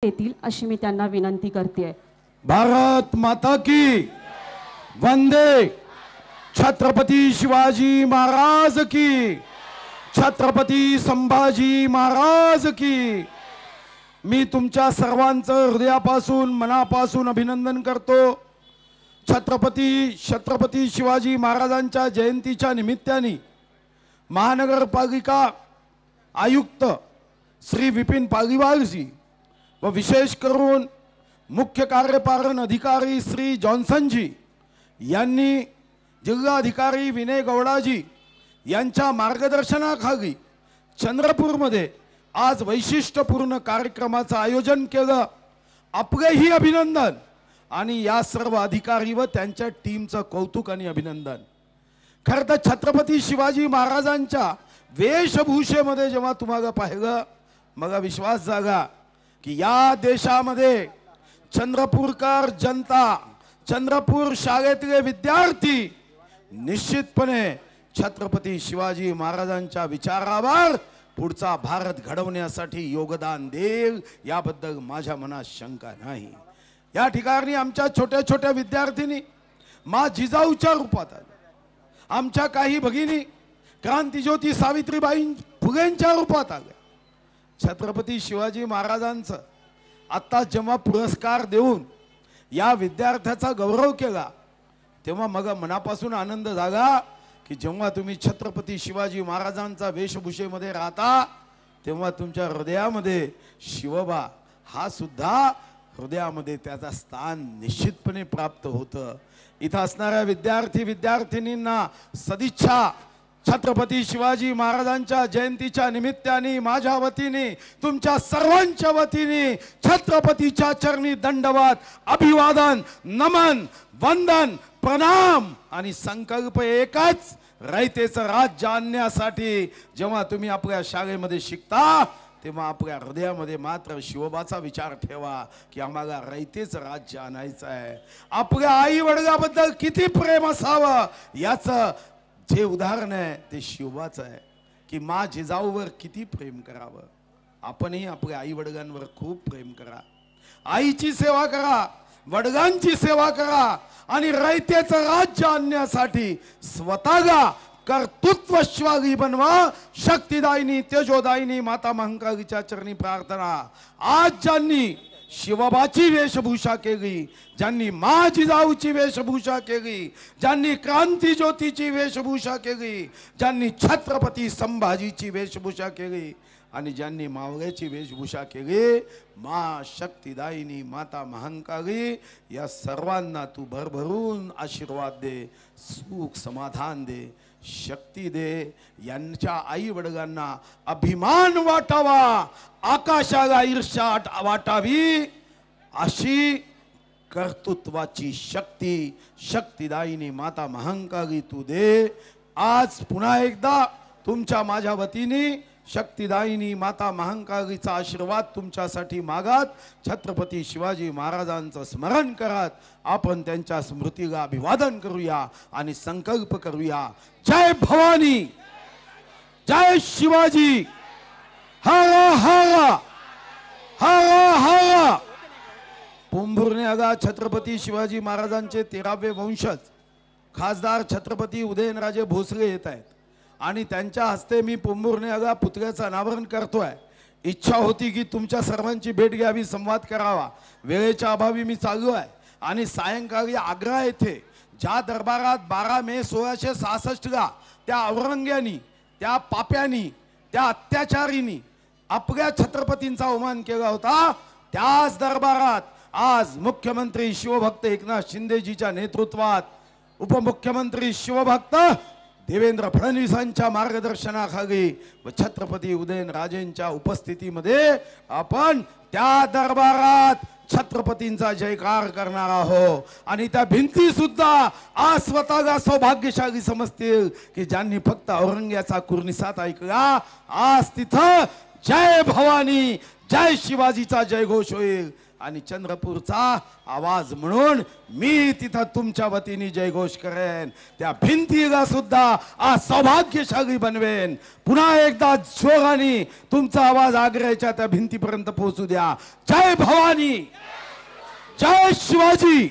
देतील अशी मी त्यांना विनंती करते। भारत माता की वंदे। छत्रपती शिवाजी महाराज की, छत्रपती संभाजी महाराज की। मी तुमच्या सर्वांचं हृदयापासून मनापासून अभिनंदन करतो। छत्रपती शिवाजी महाराजांच्या जयंतीच्या निमित्ताने महानगरपालिका आयुक्त श्री विपिन पालिवारजी व विशेष करून मुख्य कार्यपालन अधिकारी श्री जॉन्सन जी यांनी जिल्हाधिकारी विनय गौडाजी यांच्या मार्गदर्शनाखाली चंद्रपूरमध्ये आज वैशिष्ट्यपूर्ण कार्यक्रमाचं आयोजन केलं। आपलेही अभिनंदन आणि या सर्व अधिकारी व त्यांच्या टीमचं कौतुक आणि अभिनंदन। खरं तर छत्रपती शिवाजी महाराजांच्या वेशभूषेमध्ये जेव्हा तुम्हाला पाहिलं मला विश्वास जागा की या देशामध्ये चंद्रपूरकर जनता, चंद्रपूर शाळेतले विद्यार्थी निश्चितपणे छत्रपती शिवाजी महाराजांच्या विचारावर पुढचा भारत घडवण्यासाठी योगदान देईल याबद्दल माझ्या मनात शंका नाही। या ठिकाणी आमच्या छोट्या छोट्या विद्यार्थिनी मा जिजाऊच्या रूपात आल्या, आमच्या काही भगिनी क्रांतिज्योती सावित्रीबाई फुलेंच्या रूपात आल्या। छत्रपती शिवाजी महाराजांचं आता जेव्हा पुरस्कार देऊन या विद्यार्थ्याचा गौरव केला तेव्हा मग मनापासून आनंद झाला की जेव्हा तुम्ही छत्रपती शिवाजी महाराजांचा वेशभूषेमध्ये राहता तेव्हा तुमच्या हृदयामध्ये शिवबा हा सुद्धा हृदयामध्ये त्याचा स्थान निश्चितपणे प्राप्त होतं। इथं असणाऱ्या विद्यार्थिनींना सदिच्छा। छत्रपती शिवाजी महाराजांच्या जयंतीच्या निमित्ताने माझ्या वतीने तुमच्या सर्वांच्या वतीने छत्रपतीच्या चरणी दंडवत, अभिवादन, नमन, वंदन, प्रणाम आणि संकल्प एकच, रयतेचं राज्य आणण्यासाठी जेव्हा तुम्ही आपल्या शाळेमध्ये शिकता तेव्हा आपल्या हृदयामध्ये मात्र शिवबाचा विचार ठेवा की आम्हाला रयतेचं राज्य आणायचं आहे। आपल्या आई वडिलांबद्दल किती प्रेम असावं याचं जे उदाहरण आहे ते शिवबाचं आहे की मा जिजाऊवर किती प्रेम करावं। आपणही आपल्या आई वडिलांवर खूप प्रेम करा, आईची सेवा करा, वडिलांची सेवा करा आणि रयतेचं राज्य आणण्यासाठी स्वतःला कर्तृत्वशाली बनवा। शक्तिदायिनी तेजोदायिनी माता महाकालीच्या चरणी प्रार्थना। आज ज्यांनी शिवबाची वेशभूषा केली, ज्यांनी मा जिजाऊची वेशभूषा केली, ज्यांनी क्रांतिज्योतीची वेशभूषा केली, ज्यांनी छत्रपती संभाजीची वेशभूषा केली आणि ज्यांनी मावळ्याची वेशभूषा केली, मा शक्तिदायिनी माता महाकाली या सर्वांना तू भरभरून आशीर्वाद दे, सुख समाधान दे, शक्ती दे। यांच्या आई वडिलांना अभिमान वाटावा, आकाशाला ईर्ष्या वाटावी अशी कर्तृत्वाची शक्ती शक्तिदायिनी माता महाकाली तू दे। आज पुन्हा एकदा तुमच्या माझ्या वतीने शक्तिदायिनी माता महाकालीचा आशीर्वाद तुमच्यासाठी मागत छत्रपती शिवाजी महाराजांचं स्मरण करत आपण त्यांच्या स्मृतीला अभिवादन करूया आणि संकल्प करूया। जय भवानी, जय शिवाजी, हर हर हर हर। पोंभुर्णे आगा छत्रपती शिवाजी महाराजांचे 13वे वंशज खासदार छत्रपती उदयनराजे भोसले येत आहेत आणि त्यांच्या हस्ते मी पोंभुर्णे आगा पुतळ्याचं अनावरण करतोय। इच्छा होती की तुमच्या सर्वांची भेट घ्यावी, संवाद करावा, वेळेच्या अभावी मी चाललो आहे आणि सायंकाळी आग्रा येथे ज्या दरबारात 12 मे 1666 त्या औरंग्यानी, त्या पाप्यानी, त्या अत्याचारीनी आपल्या छत्रपतींचा अवमान केला होता, त्याच दरबारात आज मुख्यमंत्री शिवभक्त एकनाथ शिंदेजीच्या नेतृत्वात उपमुख्यमंत्री शिवभक्त देवेंद्र फडणवीसांच्या मार्गदर्शनाखाली व छत्रपती उदयनराजेंच्या उपस्थितीमध्ये आपण त्या दरबारात छत्रपतींचा जयकार करणार आहोत आणि त्या भिंती सुद्धा आज स्वतःला सौभाग्यशाली समजतील की ज्यांनी फक्त औरंग्याचा कुर्निसात ऐकला, आज तिथं जय भवानी, जय शिवाजीचा जयघोष होईल आणि चंद्रपूरचा आवाज म्हणून मी तिथं तुमच्या वतीने जयघोष करेन. त्या भिंतीला सुद्धा आज सौभाग्यशाली बनवेन. पुन्हा एकदा जोराने तुमचा आवाज आग्र्याच्या त्या भिंतीपर्यंत पोहोचू द्या. जय भवानी, जय शिवाजी.